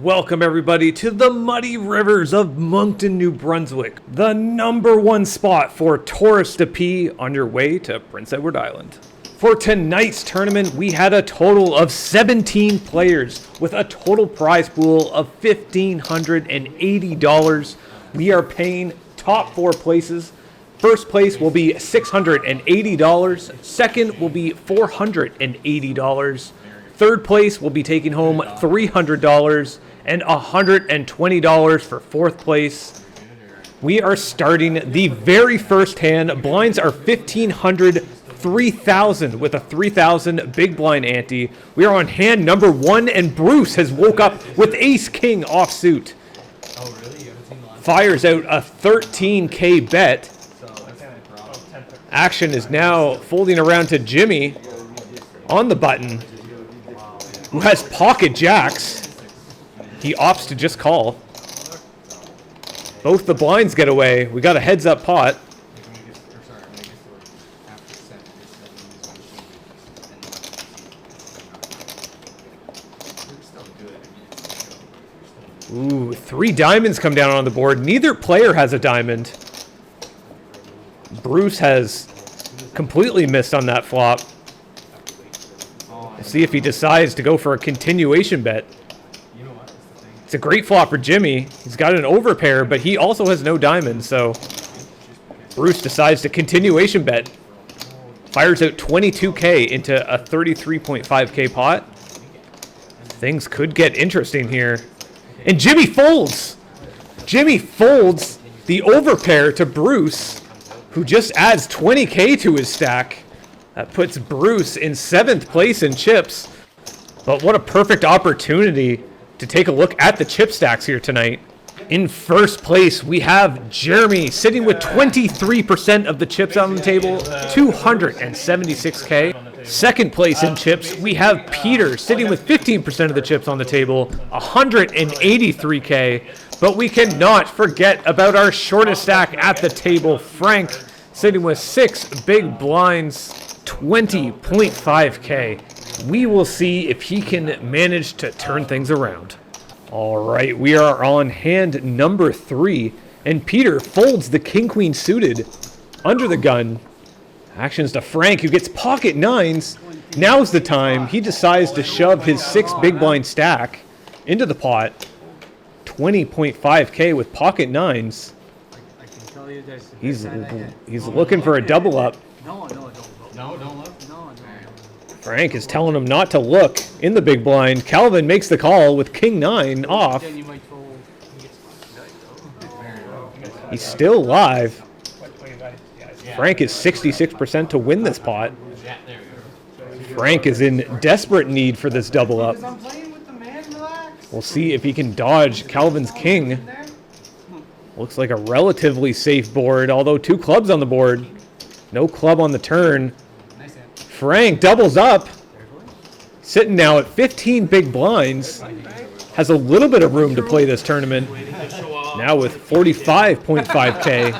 Welcome everybody to the muddy rivers of Moncton, New Brunswick, the #1 spot for tourists to pee on your way to Prince Edward Island. For tonight's tournament, we had a total of 17 players with a total prize pool of $1,580. We are paying top 4 places. First place will be $680. Second will be $480. Third place will be taking home $300 and $120 for fourth place. We are starting the very first hand. Blinds are 1,500, 3,000 with a 3,000 big blind ante. We are on hand number 1 and Bruce has woke up with ace king offsuit. Fires out a 13K bet. Action is now folding around to Jimmy on the button, who has pocket jacks. He opts to just call. Both the blinds get away. We got a heads up pot. Ooh, 3 diamonds come down on the board. Neither player has a diamond. Bruce has completely missed on that flop. We'll see if he decides to go for a continuation bet. It's a great flop for Jimmy. He's got an overpair, but he also has no diamonds, so Bruce decides to continuation bet. Fires out 22K into a 33.5K pot. Things could get interesting here. And Jimmy folds! Jimmy folds the overpair to Bruce, who just adds 20K to his stack. That puts Bruce in 7th place in chips. But what a perfect opportunity to take a look at the chip stacks here tonight. In first place, we have Jeremy sitting with 23% of the chips on the table, 276K. Second place in chips, we have Peter sitting with 15% of the chips on the table, 183K. But we cannot forget about our shortest stack at the table, Frank, sitting with 6 big blinds, 20.5K. We will see if he can manage to turn things around. All right, we are on hand number 3, and Peter folds the king-queen suited under the gun. Actions to Frank, who gets pocket 9s. Now's the time. He decides to shove his 6 big blind stack into the pot. 20.5K with pocket 9s. He's looking for a double up. No, don't look. No. Frank is telling him not to look in the big blind. Calvin makes the call with king 9 off. He's still live. Frank is 66% to win this pot. Frank is in desperate need for this double up. We'll see if he can dodge Calvin's king. Looks like a relatively safe board, although 2 clubs on the board. No club on the turn. Frank doubles up. Sitting now at 15 big blinds. Has a little bit of room to play this tournament. Now with 45.5K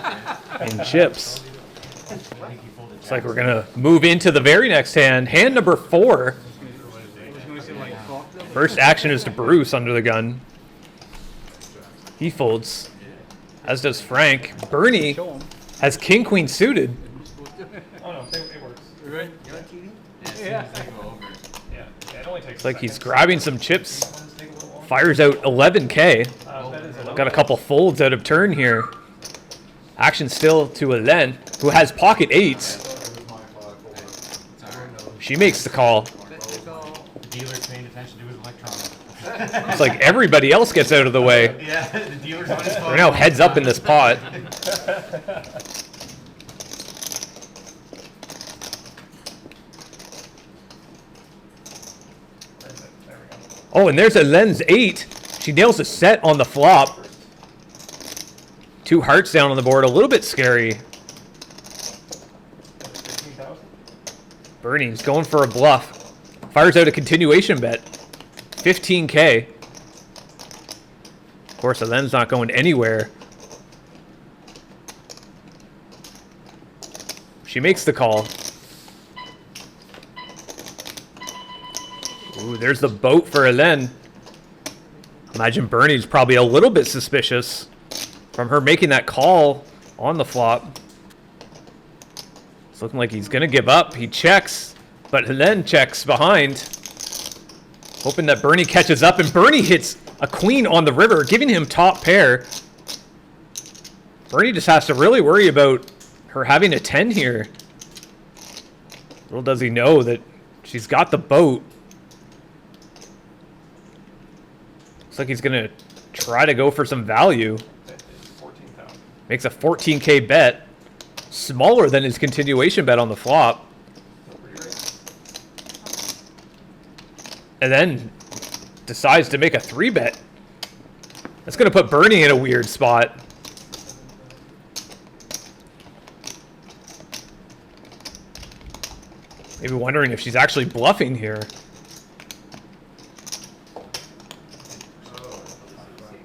in chips. Looks like we're going to move into the very next hand. Hand number 4. First action is to Bruce under the gun. He folds, as does Frank. Bernie has king-queen suited. Looks like he's grabbing some chips. Fires out 11K. Got a couple folds out of turn here. Action still to Helene, who has pocket 8s. She makes the call. It's like everybody else gets out of the way. We're now heads up in this pot. Oh, and there's a lens 8. She nails a set on the flop. 2 hearts down on the board. A little bit scary. Bernie's going for a bluff. Fires out a continuation bet. 15K. Of course, the lens not going anywhere. She makes the call. Ooh, there's the boat for Helene. Imagine Bernie's probably a little bit suspicious from her making that call on the flop. It's looking like he's going to give up. He checks, but then checks behind. Hoping that Bernie catches up, and Bernie hits a queen on the river, giving him top pair. Bernie just has to really worry about her having a 10 here. Little does he know that she's got the boat. Looks like he's going to try to go for some value. Makes a 14K bet. Smaller than his continuation bet on the flop. And then decides to make a 3-bet. That's going to put Bernie in a weird spot. Maybe wondering if she's actually bluffing here.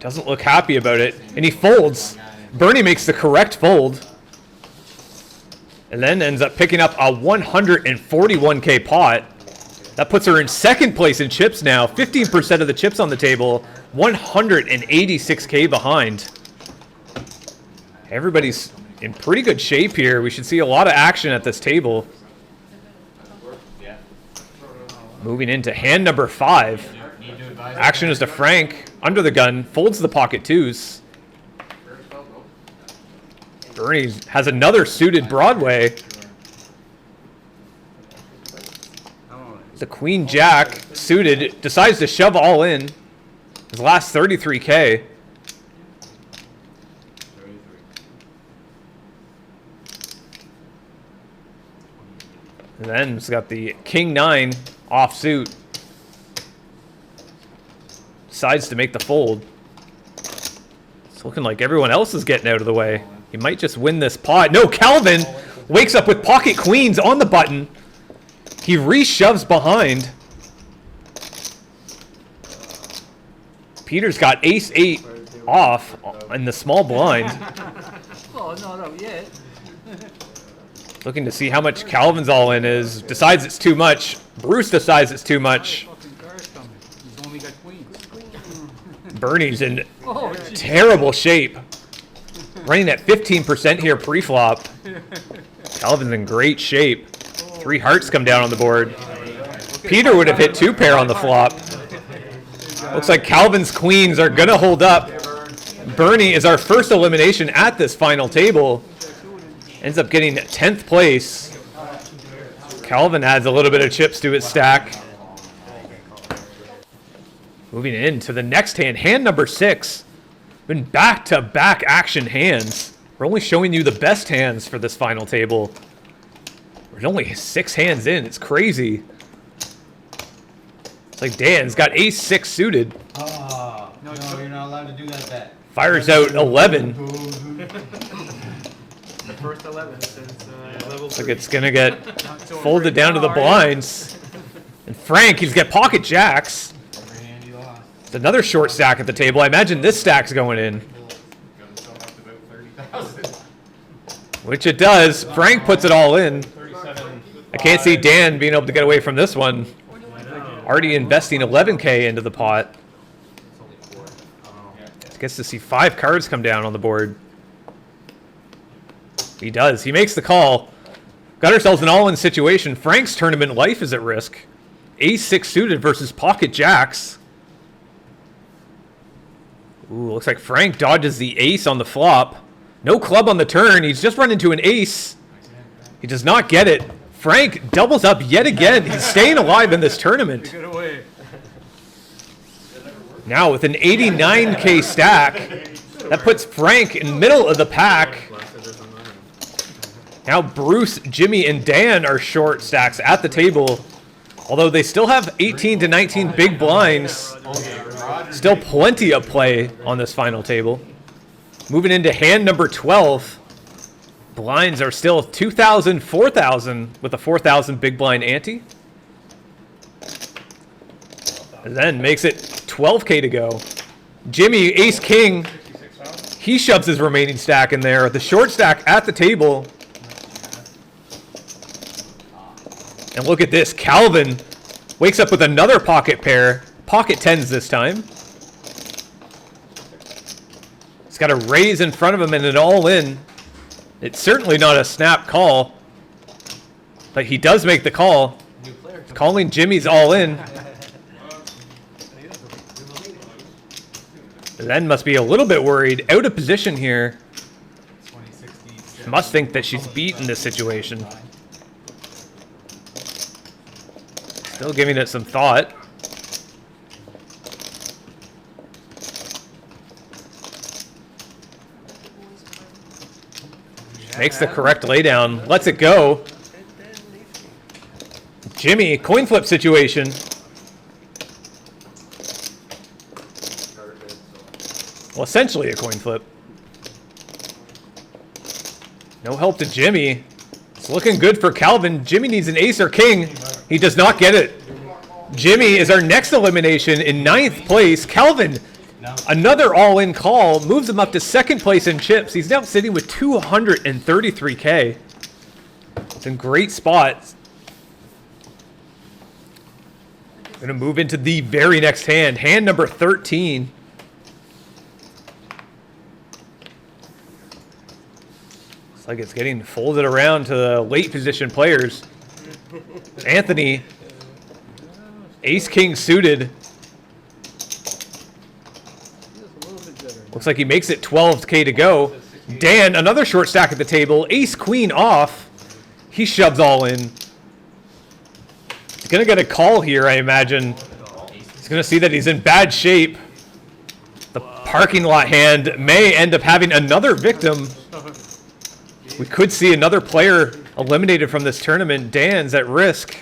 Doesn't look happy about it. And he folds. Bernie makes the correct fold. And then ends up picking up a 141K pot. That puts her in second place in chips now. 15% of the chips on the table. 186K behind. Everybody's in pretty good shape here. We should see a lot of action at this table. Moving into hand number 5. Action is to Frank. Under the gun. Folds the pocket twos. Bernie has another suited Broadway. The Queen Jack suited. Decides to shove all in. His last 33K. And then he's got the King 9 offsuit. Decides to make the fold. It's looking like everyone else is getting out of the way. He might just win this pot. No, Calvin wakes up with pocket queens on the button. He reshoves behind. Peter's got ace-8 off in the small blind. Oh, no, not yet. Looking to see how much Calvin's all in is. Decides it's too much. Bruce decides it's too much. He's only got queens. Bernie's in terrible shape. Running at 15% here pre-flop. Calvin's in great shape. 3 hearts come down on the board. Peter would have hit 2 pair on the flop. Looks like Calvin's queens are going to hold up. Bernie is our first elimination at this final table. Ends up getting 10th place. Calvin adds a little bit of chips to his stack. Moving into the next hand. Hand number 6. Been back-to-back action hands. We're only showing you the best hands for this final table. We're only 6 hands in. It's crazy. It's like Dan's got ace-6 suited. Oh, no, you're not allowed to do that bet. Fires out 11. The first 11 since level Looks like 3. it's going to get folded down to the blinds. And Frank, he's got pocket jacks. It's another short stack at the table. I imagine this stack's going in. Which it does. Frank puts it all in. I can't see Dan being able to get away from this one. Already investing 11K into the pot. Gets to see 5 cards come down on the board. He does. He makes the call. Got ourselves an all-in situation. Frank's tournament life is at risk. Ace-6 suited versus pocket jacks. Ooh, looks like Frank dodges the ace on the flop. No club on the turn. He's just run into an ace. He does not get it. Frank doubles up yet again. He's staying alive in this tournament. Get away. Now with an 89K stack, that puts Frank in middle of the pack. Now Bruce, Jimmy, and Dan are short stacks at the table. Although they still have 18 to 19 big blinds. Still plenty of play on this final table. Moving into hand number 12. Blinds are still 2,000, 4,000 with a 4,000 big blind ante. And then makes it 12K to go. Jimmy, ace king. He shoves his remaining stack in there. The short stack at the table. And look at this. Calvin wakes up with another pocket pair. Pocket 10s this time. He's got a raise in front of him and an all-in. It's certainly not a snap call, but he does make the call. Calling Jimmy's all-in. Len must be a little bit worried. Out of position here. Must think that she's beaten this situation. Still giving it some thought. Makes the correct laydown. Lets it go. Jimmy, coin flip situation. Well, essentially a coin flip. No help to Jimmy. It's looking good for Calvin. Jimmy needs an ace or king. He does not get it. Jimmy is our next elimination in 9th place. Calvin, another all-in call, moves him up to 2nd place in chips. He's now sitting with 233K. It's in great spots. Going to move into the very next hand. Hand number 13. Like it's getting folded around to the late position players. Anthony, ace king suited. Looks like he makes it 12K to go. Dan, another short stack at the table. Ace queen off. He shoves all in. He's gonna get a call here, I imagine. He's gonna see that he's in bad shape. The parking lot hand may end up having another victim. We could see another player eliminated from this tournament. Dan's at risk.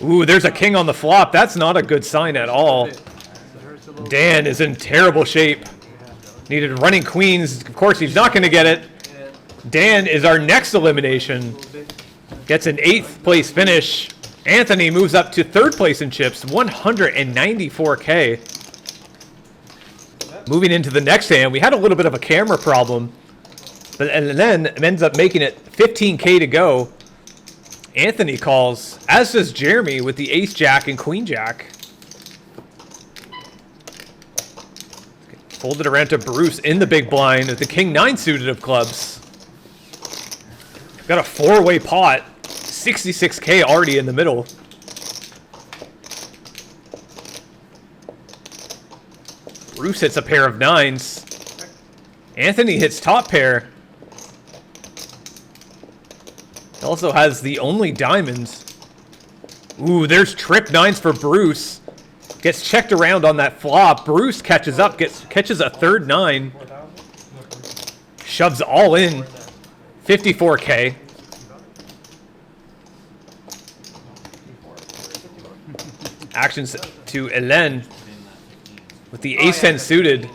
Ooh, there's a king on the flop. That's not a good sign at all. Dan is in terrible shape. Needed running queens. Of course, he's not going to get it. Dan is our next elimination. Gets an 8th place finish. Anthony moves up to 3rd place in chips, 194K. Moving into the next hand, we had a little bit of a camera problem. And then ends up making it 15K to go. Anthony calls, as does Jeremy with the ace jack and queen jack. Folded around to Bruce in the big blind with the king 9 suited of clubs. Got a 4-way pot, 66K already in the middle. Bruce hits a pair of 9s. Anthony hits top pair. Also has the only diamonds. Ooh, there's trip 9s for Bruce. Gets checked around on that flop. Bruce catches up, catches a 3rd 9. Shoves all in. 54K. Actions to Helene with the ace 10 suited.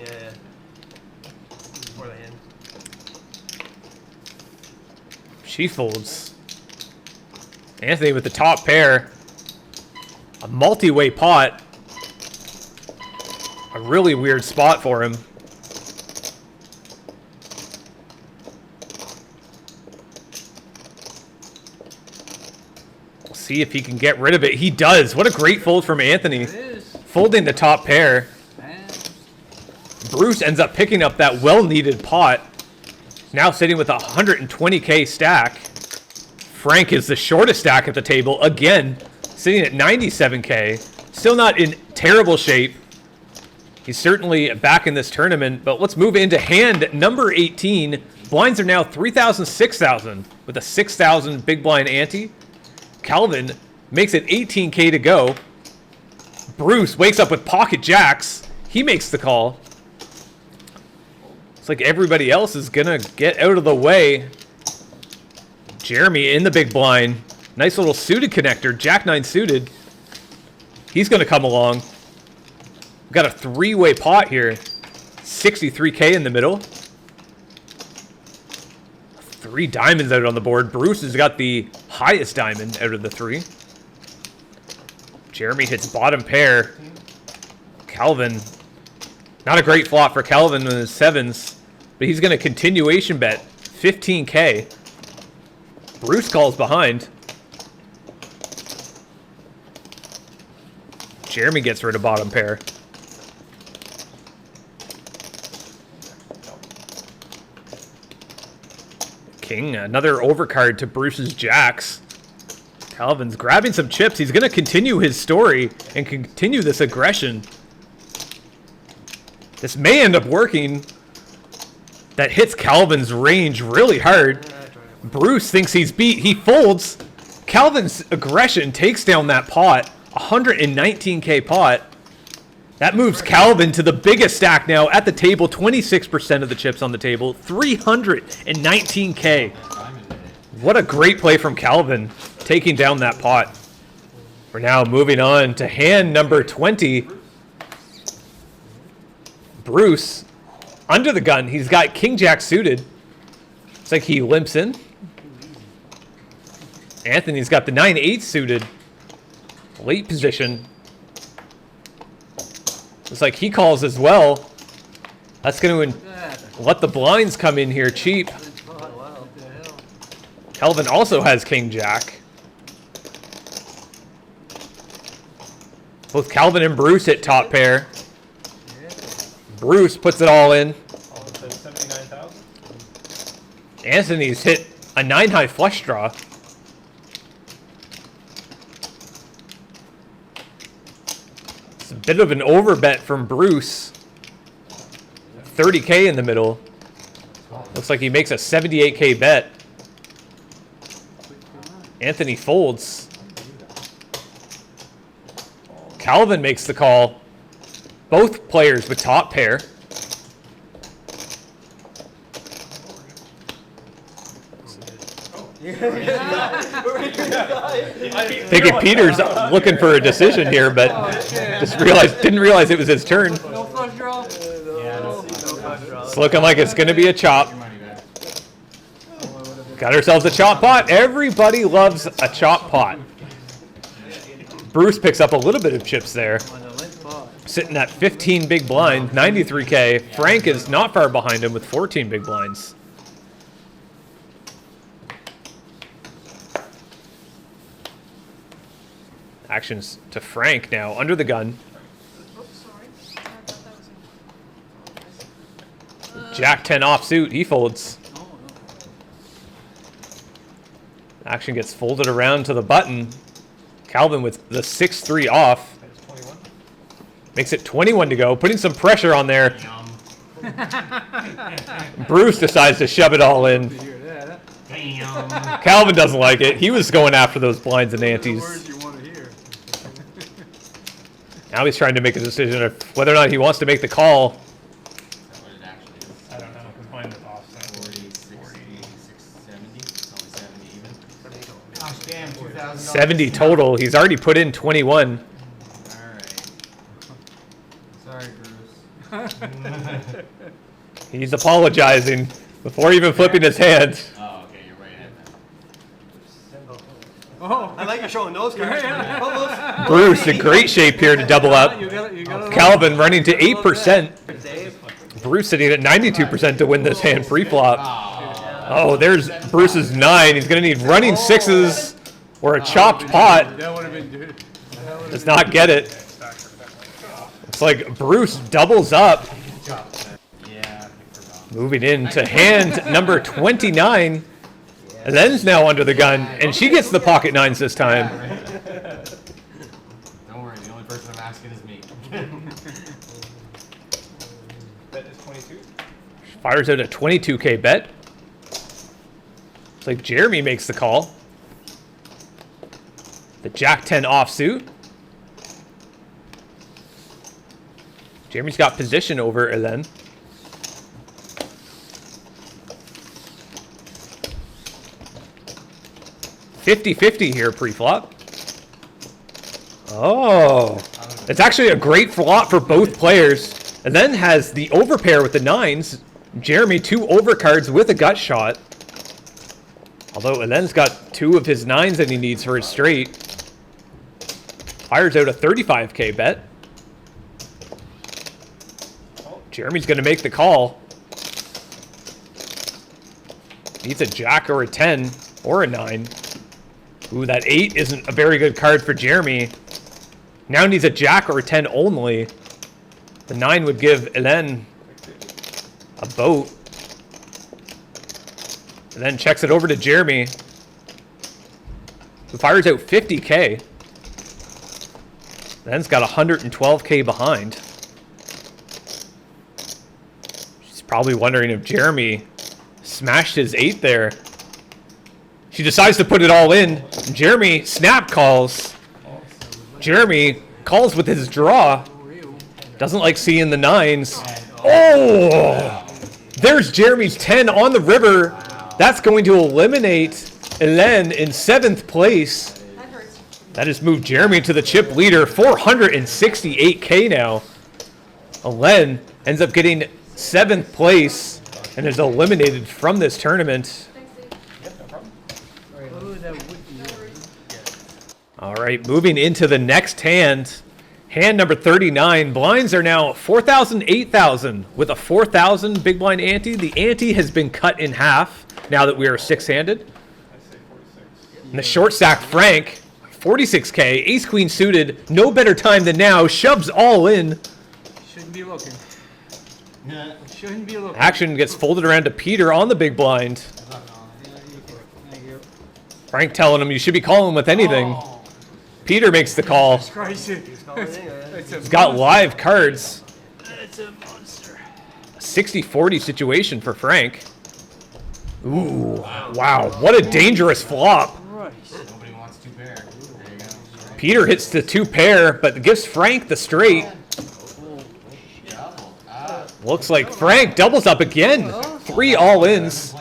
She folds. Anthony with the top pair. A multi-way pot. A really weird spot for him. We'll see if he can get rid of it. He does. What a great fold from Anthony. Folding the top pair. Bruce ends up picking up that well-needed pot. Now sitting with a 120K stack. Frank is the shortest stack at the table. Again, sitting at 97K. Still not in terrible shape. He's certainly back in this tournament, but let's move into hand number 18. Blinds are now 3,000, 6,000 with a 6,000 big blind ante. Calvin makes it 18K to go. Bruce wakes up with pocket jacks. He makes the call. It's like everybody else is gonna get out of the way. Jeremy in the big blind. Nice little suited connector. Jack 9 suited. He's gonna come along. We've got a 3-way pot here. 63K in the middle. 3 diamonds out on the board. Bruce has got the highest diamond out of the 3. Jeremy hits bottom pair. Calvin. Not a great flop for Calvin with his 7s. But he's going to continuation bet. 15K. Bruce calls behind. Jeremy gets rid of bottom pair. King, another overcard to Bruce's jacks. Calvin's grabbing some chips. He's going to continue his story and continue this aggression. This may end up working. That hits Calvin's range really hard. Bruce thinks he's beat. He folds. Calvin's aggression takes down that pot. 119k pot. That moves Calvin to the biggest stack now at the table. 26% of the chips on the table. 319k. What a great play from Calvin, taking down that pot. We're now moving on to hand number 20. Bruce, under the gun. He's got King Jack suited. It's like he limps in. Anthony's got the 9-8 suited. Late position. Looks like he calls as well. That's going to let the blinds come in here cheap. Calvin also has King Jack. Both Calvin and Bruce hit top pair. Bruce puts it all in. Anthony's hit a 9-high flush draw. It's a bit of an overbet from Bruce. 30k in the middle. Looks like he makes a 78k bet. Anthony folds. Calvin makes the call. Both players with top pair. Thinking Peter's looking for a decision here, but didn't realize it was his turn. No flush draw? It's looking like it's going to be a chop. Got ourselves a chop pot. Everybody loves a chop pot. Bruce picks up a little bit of chips there. Sitting at 15 big blinds, 93k. Frank is not far behind him with 14 big blinds. Actions to Frank now, under the gun. Jack 10 offsuit, he folds. Action gets folded around to the button. Calvin with the 6-3 off. Makes it 21 to go, putting some pressure on there. Bruce decides to shove it all in. Calvin doesn't like it. He was going after those blinds and antes. Now he's trying to make a decision of whether or not he wants to make the call. I don't know, because mine was offset. 70 total. He's already put in 21. Alright. Sorry, Bruce. He's apologizing before even flipping his hand. Oh, okay, you're right ahead then. Oh, I like you showing those cards. Almost. Bruce in great shape here to double up. you got Calvin running to 8%. Bruce sitting at 92% to win this hand pre-flop. Oh, there's Bruce's 9. He's going to need running 6s or a chopped pot. That would have been good. Does not get it. It's like Bruce doubles up. Yeah, Moving into hand number 29. Helen's now under the gun, and she gets the pocket 9s this time. don't worry, the only person I'm asking is me. Bet is 22. Fires out a 22k bet. It's like Jeremy makes the call. The Jack 10 offsuit. Jeremy's got position over Helen. $50-50 here pre-flop. Oh, it's actually a great flop for both players. And then has the overpair with the 9s. Jeremy 2 overcards with a gut shot. Although Helen's got 2 of his 9s that he needs for his straight. Fires out a 35k bet. Jeremy's going to make the call. Needs a jack or a 10 or a 9. Ooh, that 8 isn't a very good card for Jeremy. Now needs a jack or a 10 only. The 9 would give Helene a boat. And then checks it over to Jeremy, who fires out 50K. Then's got 112K behind. She's probably wondering if Jeremy smashed his 8 there. She decides to put it all in. Jeremy snap calls. Jeremy calls with his draw. Doesn't like seeing the 9s. Oh! There's Jeremy's 10 on the river. That's going to eliminate Helene in 7th place. That has moved Jeremy to the chip leader. 468K now. Helene ends up getting 7th place and is eliminated from this tournament. All right, moving into the next hand. Hand number 39. Blinds are now 4,000, 8,000 with a 4,000 big blind ante. The ante has been cut in half now that we are 6-handed. And the short stack Frank, 46K, ace queen suited, no better time than now, shoves all in. Shouldn't be looking. Shouldn't be looking. Action gets folded around to Peter on the big blind. Thank you. Frank telling him you should be calling with anything. Peter makes the call. Christ. He's got live cards. It's a monster. 60-40 situation for Frank. Ooh, wow, what a dangerous flop. Christ. Nobody wants 2 pair. There you go. Peter hits the 2 pair, but gives Frank the straight. Double. Ah. Looks like Frank doubles up again. 3 all-ins.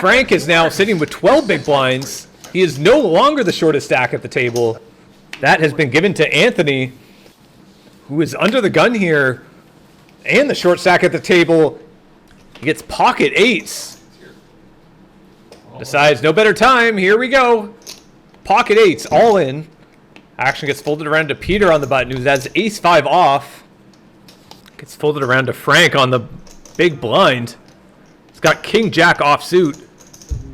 Frank is now sitting with 12 big blinds. He is no longer the shortest stack at the table. That has been given to Anthony, who is under the gun here. And the short stack at the table. He gets pocket 8s. Decides no better time. Here we go. Pocket 8s, all in. Action gets folded around to Peter on the button, who has ace 5 off. Gets folded around to Frank on the big blind. He's got king jack offsuit.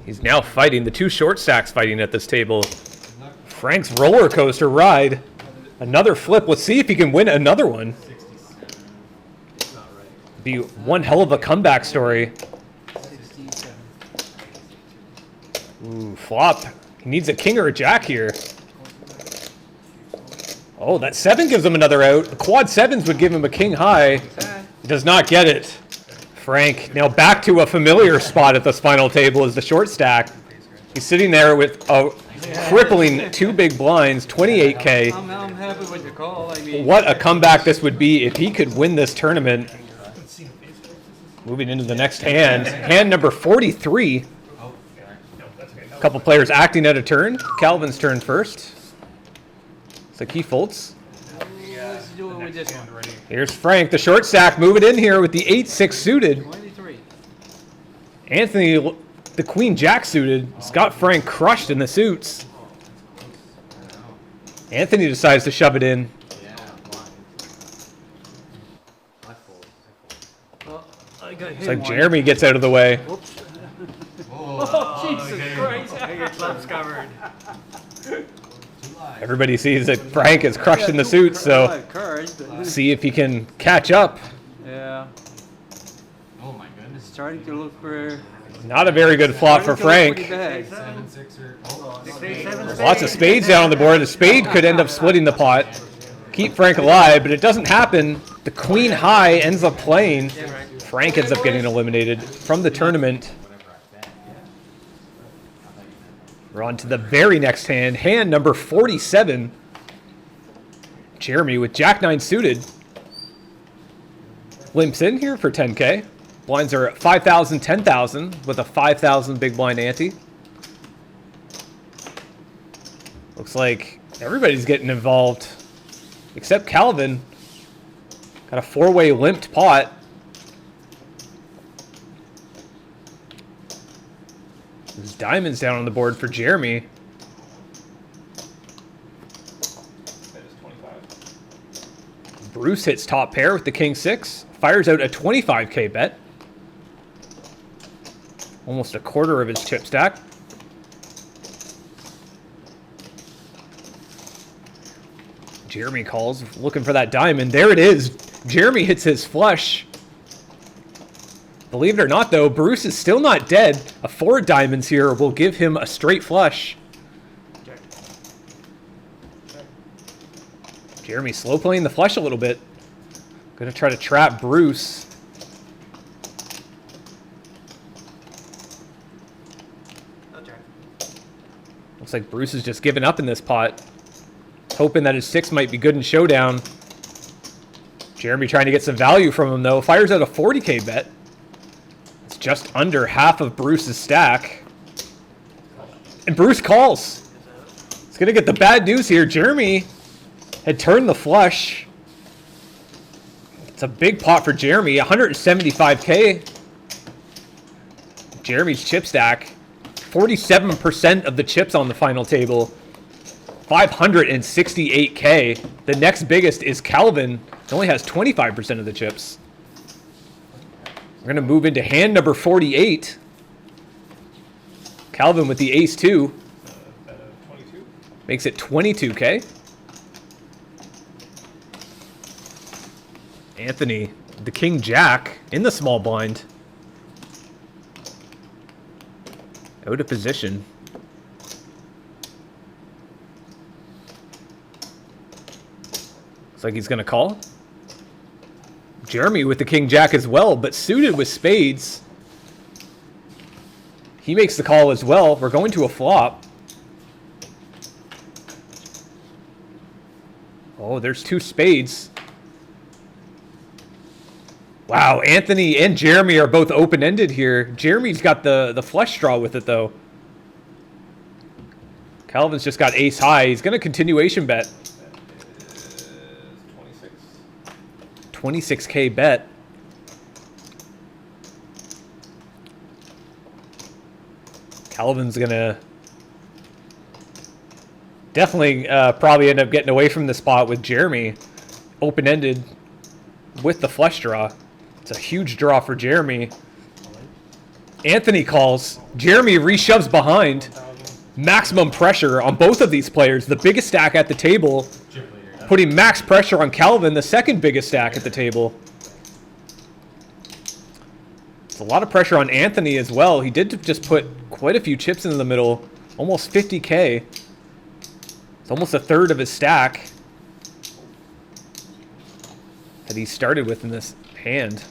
He's now fighting, the 2 short stacks fighting at this table. Frank's roller coaster ride. Another flip. Let's see if he can win another one. Be one hell of a comeback story. Ooh, flop. He needs a king or a jack here. Oh, that 7 gives him another out. The quad 7s would give him a king high. Does not get it. Frank now back to a familiar spot at this final table is the short stack. He's sitting there with a crippling 2 big blinds, 28K. I'm happy with the call. I mean, What a comeback this would be if he could win this tournament. Moving into the next hand. Hand number 43. A couple players acting out of turn. Calvin's turn first. Looks like he folds. let's do it with this one. Here's Frank, the short stack, moving in here with the 8-6 suited. 23. Anthony, the queen jack suited. It's got Frank crushed in the suits. Anthony decides to shove it in. Well, I got It's like Jeremy gets out of the way. Oh, Jesus Christ. I got clubs covered. Everybody sees that Frank is crushed in the suits, so Cards, but see if he can catch up. yeah, Oh my goodness. starting to look for. Not a very good flop for Frank. 7, 6, or oh, Lots of spades down on the board. The spade could end up splitting the pot. Keep Frank alive, but it doesn't happen. The queen high ends up playing. Frank ends up getting eliminated from the tournament. We're on to the very next hand. Hand number 47. Jeremy with jack 9 suited. Limps in here for 10K. Blinds are at 5,000, 10,000 with a 5,000 big blind ante. Looks like everybody's getting involved except Calvin. Got a 4-way limped pot. There's diamonds down on the board for Jeremy. Bruce hits top pair with the king 6. Fires out a 25K bet. Almost a quarter of his chip stack. Jeremy calls, looking for that diamond. There it is. Jeremy hits his flush. Believe it or not, though, Bruce is still not dead. A 4 diamonds here will give him a straight flush. Jeremy slow playing the flush a little bit. Gonna try to trap Bruce. Looks like Bruce is just giving up in this pot. Hoping that his 6 might be good in showdown. Jeremy trying to get some value from him, though. Fires out a 40K bet. It's just under half of Bruce's stack. And Bruce calls. He's going to get the bad news here. Jeremy had turned the flush. It's a big pot for Jeremy. 175K. Jeremy's chip stack. 47% of the chips on the final table. 568K. The next biggest is Calvin. He only has 25% of the chips. We're going to move into hand number 48. Calvin with the ace 2. 22. Makes it 22K. Anthony, the king jack in the small blind. Out of position. Looks like he's going to call. Jeremy with the king jack as well, but suited with spades. He makes the call as well. We're going to a flop. Oh, there's 2 spades. Wow, Anthony and Jeremy are both open-ended here. Jeremy's got the flush draw with it, though. Calvin's just got ace high. He's going to continuation bet. 26K bet. Calvin's going to definitely probably end up getting away from the spot with Jeremy. Open-ended with the flush draw. It's a huge draw for Jeremy. Anthony calls. Jeremy reshoves behind. Maximum pressure on both of these players. The biggest stack at the table. Putting max pressure on Calvin, the second biggest stack at the table. It's a lot of pressure on Anthony as well. He did just put quite a few chips in the middle. Almost 50K. It's almost a third of his stack that he started with in this hand.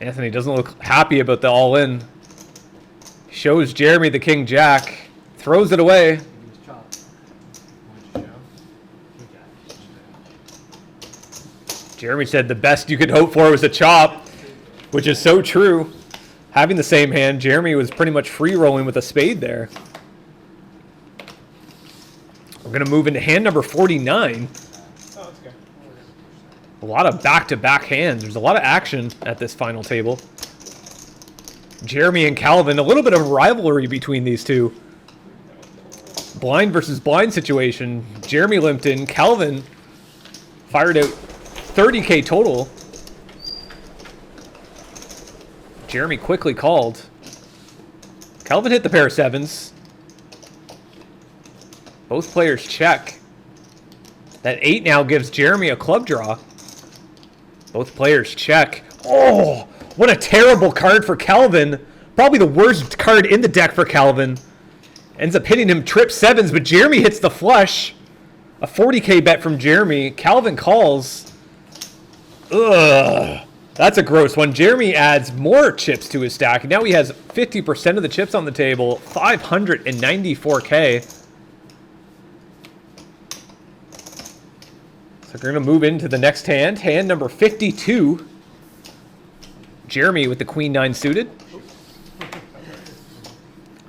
Anthony doesn't look happy about the all-in. Shows Jeremy the king jack. Throws it away. Jeremy said the best you could hope for was a chop, which is so true. Having the same hand, Jeremy was pretty much free rolling with a spade there. We're going to move into hand number 49. A lot of back-to-back hands. There's a lot of action at this final table. Jeremy and Calvin, a little bit of rivalry between these two. Blind versus blind situation. Jeremy limped in. Calvin fired out 30K total. Jeremy quickly called. Calvin hit the pair of 7s. Both players check. That 8 now gives Jeremy a club draw. Both players check. Oh, what a terrible card for Calvin. Probably the worst card in the deck for Calvin. Ends up hitting him trip 7s, but Jeremy hits the flush. A 40K bet from Jeremy. Calvin calls. Ugh. That's a gross one. Jeremy adds more chips to his stack. Now he has 50% of the chips on the table. 594K. So we're going to move into the next hand. Hand number 52. Jeremy with the queen 9 suited.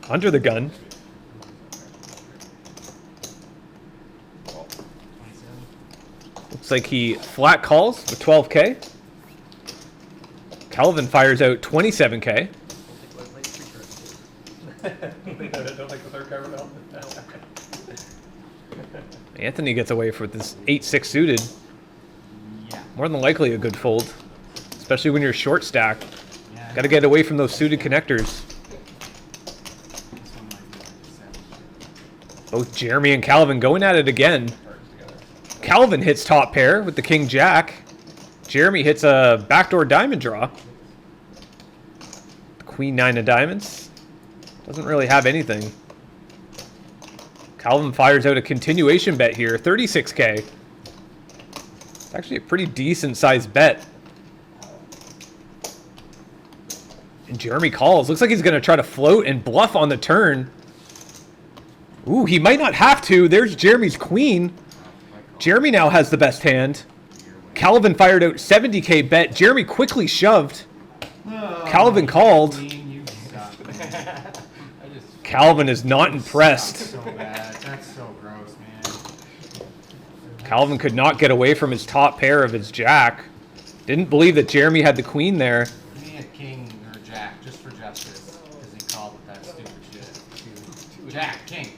Under the gun. Looks like he flat calls with 12K. Calvin fires out 27K. Don't like the third card now. Anthony gets away with this 8-6 suited. Yeah. More than likely a good fold, especially when you're short stack. Got to get away from those suited connectors. Both Jeremy and Calvin going at it again. Calvin hits top pair with the king jack. Jeremy hits a backdoor diamond draw. Queen 9 of diamonds. Doesn't really have anything. Calvin fires out a continuation bet here, 36K. It's actually a pretty decent sized bet. And Jeremy calls. Looks like he's going to try to float and bluff on the turn. Ooh, he might not have to. There's Jeremy's queen. Jeremy now has the best hand. Calvin fired out 70K bet. Jeremy quickly shoved. Calvin called. Calvin is not impressed. So bad. That's so gross, man. Calvin could not get away from his top pair of his jack. Didn't believe that Jeremy had the queen there. Give me a king or a jack just for justice, because he called with that stupid shit. Jack, king.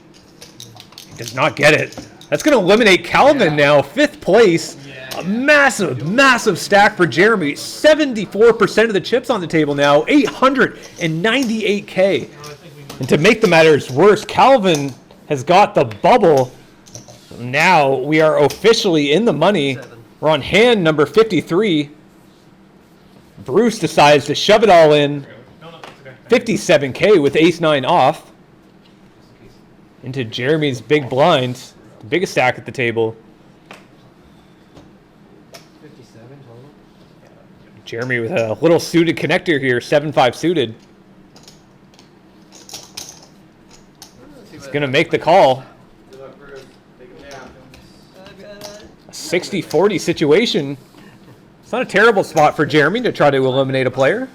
Does not get it. That's going to eliminate Calvin now. 5th place. A massive, massive stack for Jeremy. 74% of the chips on the table now. 898K. And to make the matters worse, Calvin has got the bubble. Now we are officially in the money. We're on hand number 53. Bruce decides to shove it all in. 57K with ace-9 off. Into Jeremy's big blind. The biggest stack at the table. 57 total. Jeremy with a little suited connector here. 7-5 suited. He's going to make the call. A 60-40 situation. It's not a terrible spot for Jeremy to try to eliminate a player.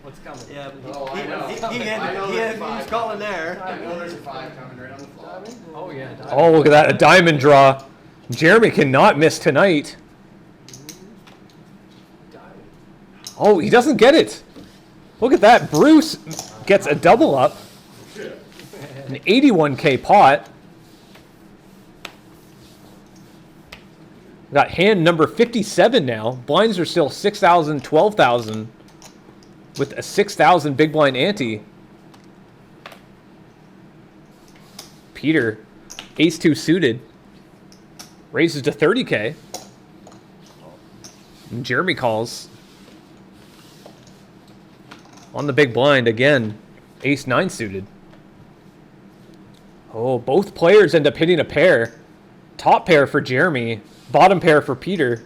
What's coming? Yeah, I he was calling there. I know there's a 5 coming right on the flop. Oh, yeah. Oh, look at that. A diamond draw. Jeremy cannot miss tonight. Oh, he doesn't get it. Look at that. Bruce gets a double up. An 81K pot. Got hand number 57 now. Blinds are still 6,000, 12,000. With a 6,000 big blind ante. Peter, ace-2 suited. Raises to 30K. And Jeremy calls. On the big blind again, ace-9 suited. Oh, both players end up hitting a pair. Top pair for Jeremy, bottom pair for Peter.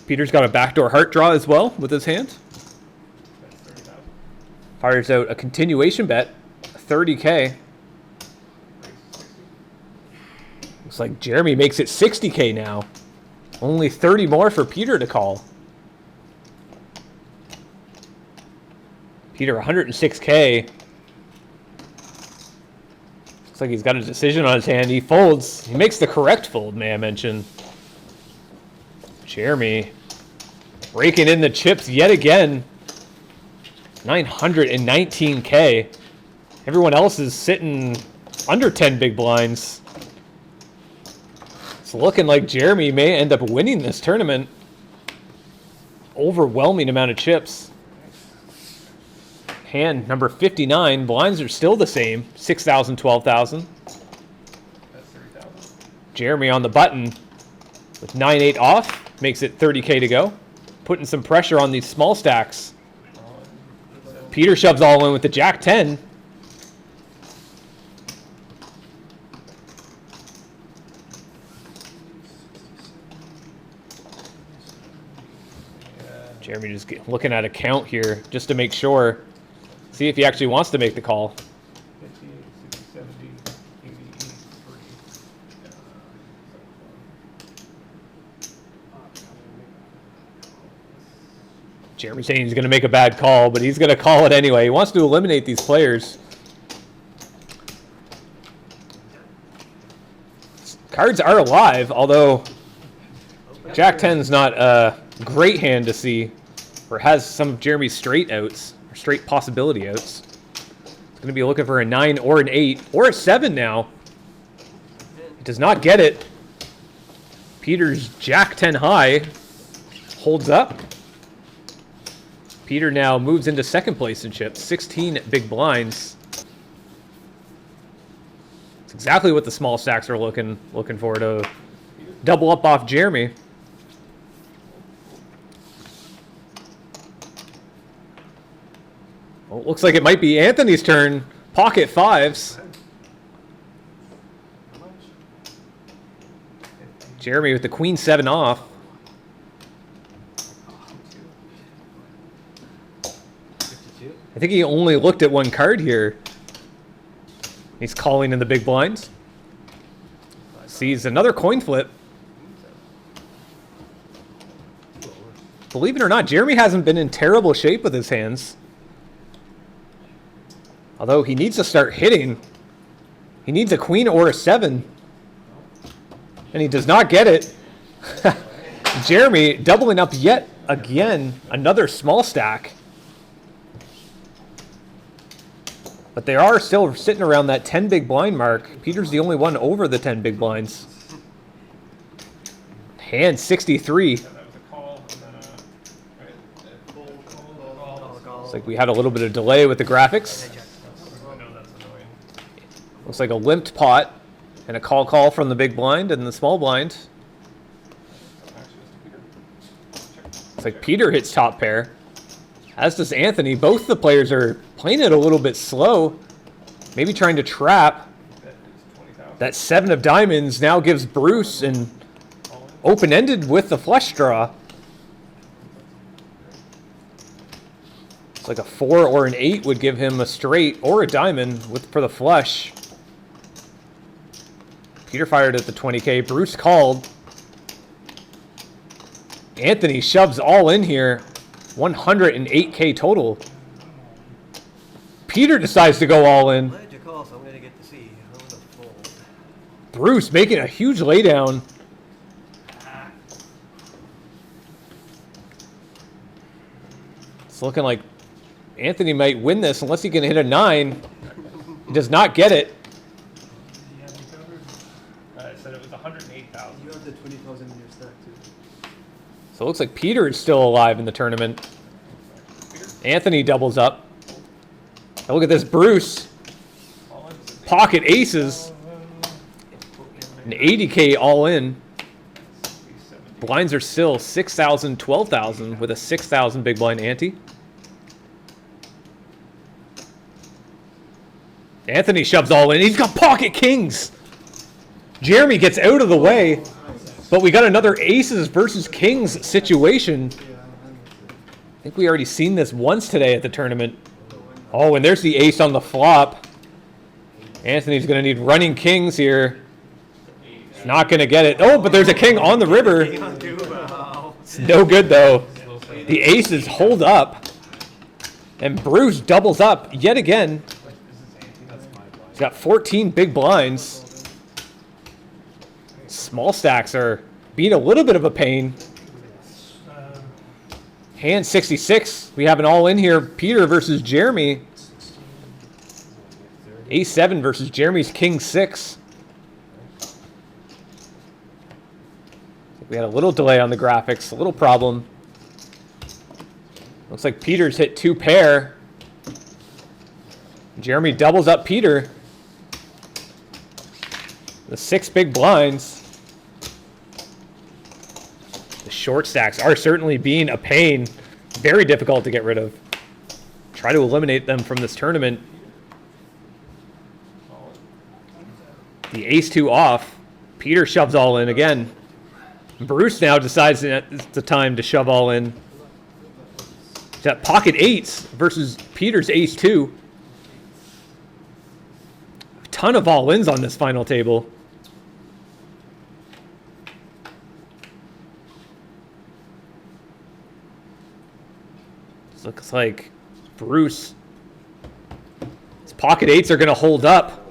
Peter's got a backdoor heart draw as well with his hand. Fires out a continuation bet, 30K. Looks like Jeremy makes it 60K now. Only 30 more for Peter to call. Peter, 106K. Looks like he's got a decision on his hand. He folds. He makes the correct fold, may I mention. Jeremy raking in the chips yet again. 919K. Everyone else is sitting under 10 big blinds. It's looking like Jeremy may end up winning this tournament. Overwhelming amount of chips. Hand number 59. Blinds are still the same. 6,000, 12,000. Jeremy on the button with 9-8 off. Makes it 30K to go. Putting some pressure on these small stacks. Peter shoves all in with the Jack 10. Jeremy just looking at a count here just to make sure. See if he actually wants to make the call. 50, 60, 70, 80, 40. Jeremy saying he's going to make a bad call, but he's going to call it anyway. He wants to eliminate these players. Cards are alive, although Jack 10's not a great hand to see, or has some of Jeremy's straight outs, or straight possibility outs. He's going to be looking for a 9 or an 8, or a 7 now. He does not get it. Peter's Jack 10 high holds up. Peter now moves into second place in chips, 16 big blinds. It's exactly what the small stacks are looking for to double up off Jeremy. Well, it looks like it might be Anthony's turn. Pocket fives. Jeremy with the queen 7 off. I think he only looked at one card here. He's calling in the big blinds. Sees another coin flip. Believe it or not, Jeremy hasn't been in terrible shape with his hands. Although he needs to start hitting. He needs a queen or a 7. And he does not get it. Jeremy doubling up yet again. Another small stack. But they are still sitting around that 10 big blind mark. Peter's the only one over the 10 big blinds. Hand 63. That was a call and then Looks like we had a little bit of delay with the graphics. I know that's annoying. Looks like a limped pot and a call from the big blind and the small blind. Looks like Peter hits top pair. As does Anthony. Both the players are playing it a little bit slow. Maybe trying to trap. That 7 of diamonds now gives Bruce an open-ended with the flush draw. It's like a 4 or an 8 would give him a straight or a diamond for the flush. Peter fired at the 20K. Bruce called. Anthony shoves all in here. 108K total. Peter decides to go all in. Glad you called, so I'm gonna get to see. I'm gonna fold. Bruce making a huge laydown. It's looking like Anthony might win this unless he can hit a 9. He does not get it. Yeah, we covered. I said it was 108,000. You have the 20,000 in your stack too. So it looks like Peter is still alive in the tournament. Anthony doubles up. And look at this, Bruce. Pocket aces. An 80K all in. Blinds are still 6,000, 12,000 with a 6,000 big blind ante. Anthony shoves all in. He's got pocket kings. Jeremy gets out of the way. But we got another aces versus kings situation. I think we already seen this once today at the tournament. Oh, and there's the ace on the flop. Anthony's going to need running kings here. Not going to get it. Oh, but there's a king on the river. It's no good, though. The aces hold up. And Bruce doubles up yet again. He's got 14 big blinds. Small stacks are being a little bit of a pain. Hand 66. We have an all in here. Peter versus Jeremy. Ace 7 versus Jeremy's king 6. We had a little delay on the graphics, a little problem. Looks like Peter's hit 2 pair. Jeremy doubles up Peter. The 6 big blinds. The short stacks are certainly being a pain. Very difficult to get rid of. Try to eliminate them from this tournament. The ace 2 off. Peter shoves all in again. Bruce now decides that it's the time to shove all in. He's got pocket 8s versus Peter's ace 2. A ton of all-ins on this final table. This looks like Bruce. His pocket 8s are going to hold up.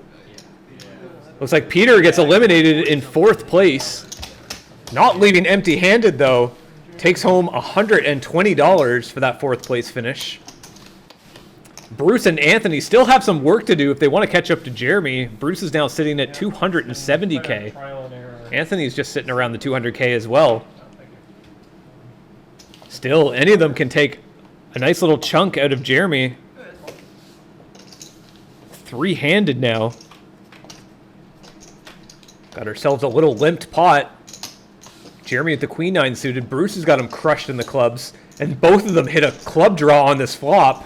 Looks like Peter gets eliminated in 4th place. Not leaving empty-handed, though. Takes home $120 for that 4th place finish. Bruce and Anthony still have some work to do if they want to catch up to Jeremy. Bruce is now sitting at 270K. Anthony's just sitting around the 200K as well. Still, any of them can take a nice little chunk out of Jeremy. 3-handed now. Got ourselves a little limped pot. Jeremy at the queen nine suited. Bruce has got him crushed in the clubs, and both of them hit a club draw on this flop.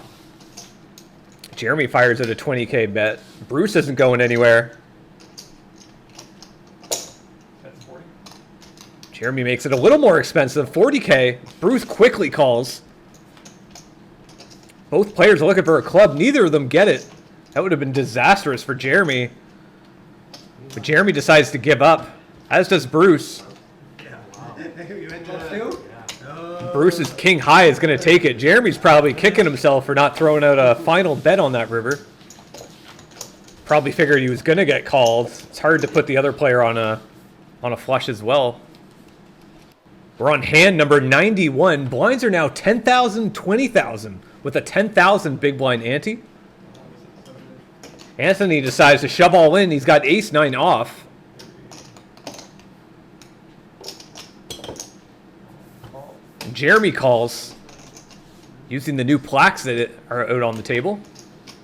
Jeremy fires at a 20K bet. Bruce isn't going anywhere. That's 40. Jeremy makes it a little more expensive, 40K. Bruce quickly calls. Both players are looking for a club. Neither of them get it. That would have been disastrous for Jeremy. But Jeremy decides to give up, as does Bruce. Bruce's king high is going to take it. Jeremy's probably kicking himself for not throwing out a final bet on that river. Probably figured he was going to get called. It's hard to put the other player on a flush as well. We're on hand number 91. Blinds are now 10,000, 20,000 with a 10,000 big blind ante. Anthony decides to shove all in. He's got ace nine off. And Jeremy calls using the new plaques that are out on the table.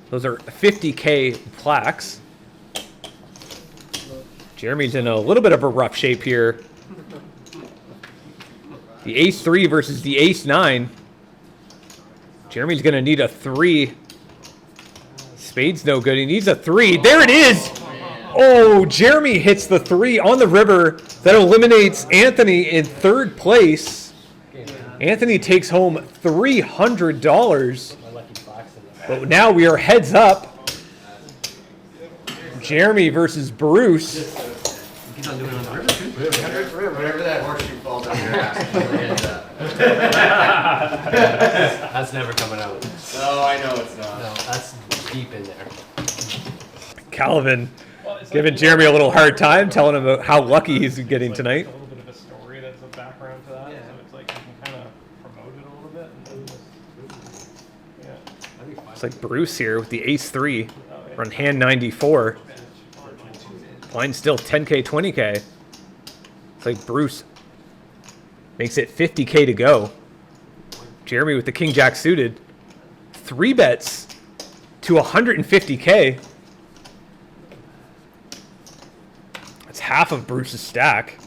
Those are 50K plaques. Jeremy's in a little bit of a rough shape here. The ace 3 versus the ace 9. Jeremy's going to need a 3. Spade's no good. He needs a 3. There it is! Oh, Jeremy hits the 3 on the river. That eliminates Anthony in third place. Anthony takes home $300. But now we are heads up. Jeremy versus Bruce. Keep on doing it on the river, too. Whatever that horseshoe falls on your ass. That's never coming out. No, I know it's not. No, that's deep in there. Calvin Well, it's giving like, Jeremy a little hard time, telling him about how lucky he's getting like tonight. A little bit of a story that's a background to that. Yeah. So it's like you can kind of promote it a little bit. And then just, yeah. It's like Bruce here with the ace 3. Oh, yeah. We're on hand 94. Blind still 10K, 20K. It's like Bruce makes it 50K to go. Jeremy with the king jack suited. 3 bets to 150K. That's half of Bruce's stack.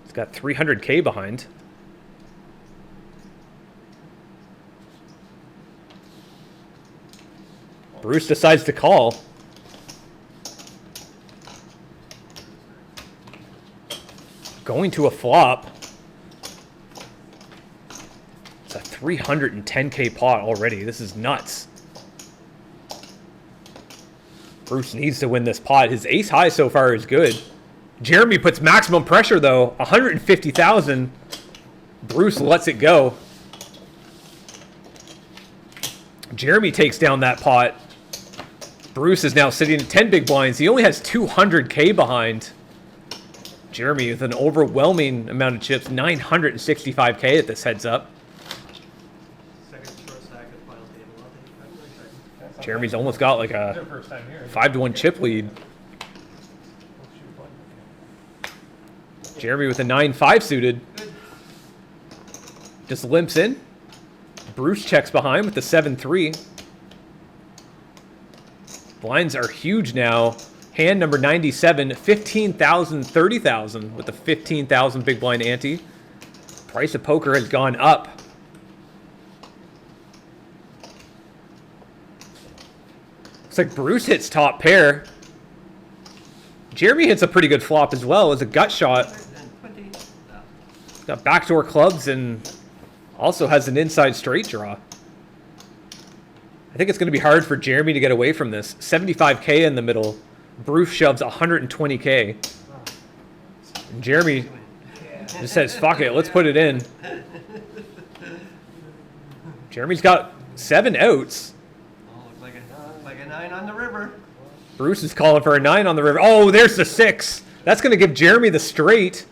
He's got 300K behind. Bruce decides to call. Going to a flop. It's a 310K pot already. This is nuts. Bruce needs to win this pot. His ace high so far is good. Jeremy puts maximum pressure though. 150,000. Bruce lets it go. Jeremy takes down that pot. Bruce is now sitting at 10 big blinds. He only has 200K behind. Jeremy with an overwhelming amount of chips, 965K at this heads up. Second short stack at final table. I'll take second. That's not Jeremy's bad. almost got like It's their a first time here. 5-1 chip lead. Jeremy with a 9-5 suited. Just limps in. Bruce checks behind with the 7-3. Blinds are huge now. Hand number 97, 15,000, 30,000 with the 15,000 big blind ante. Price of poker has gone up. Looks like Bruce hits top pair. Jeremy hits a pretty good flop as well as a gut shot. And 20. No. Got backdoor clubs and also has an inside straight draw. I think it's going to be hard for Jeremy to get away from this. 75K in the middle. Bruce shoves 120K. And Jeremy just says, fuck it, let's put it in. Jeremy's got 7 outs. Oh, looks like a 9 on the river. Bruce is calling for a 9 on the river. Oh, there's the 6. That's going to give Jeremy the straight.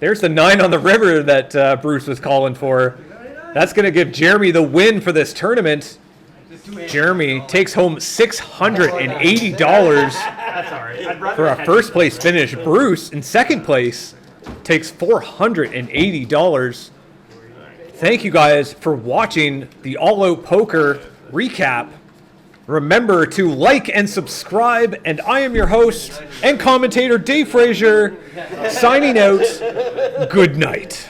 There's the 9 on the river that Bruce was calling for. That's going to give Jeremy the win for this tournament. Jeremy takes home $680 That's all right. I'd rather for a first place finish. Bruce in second place takes $480. Thank you guys for watching the All Out Poker recap. Remember to like and subscribe, and I am your host and commentator, Dave Frazier, signing out. Good night.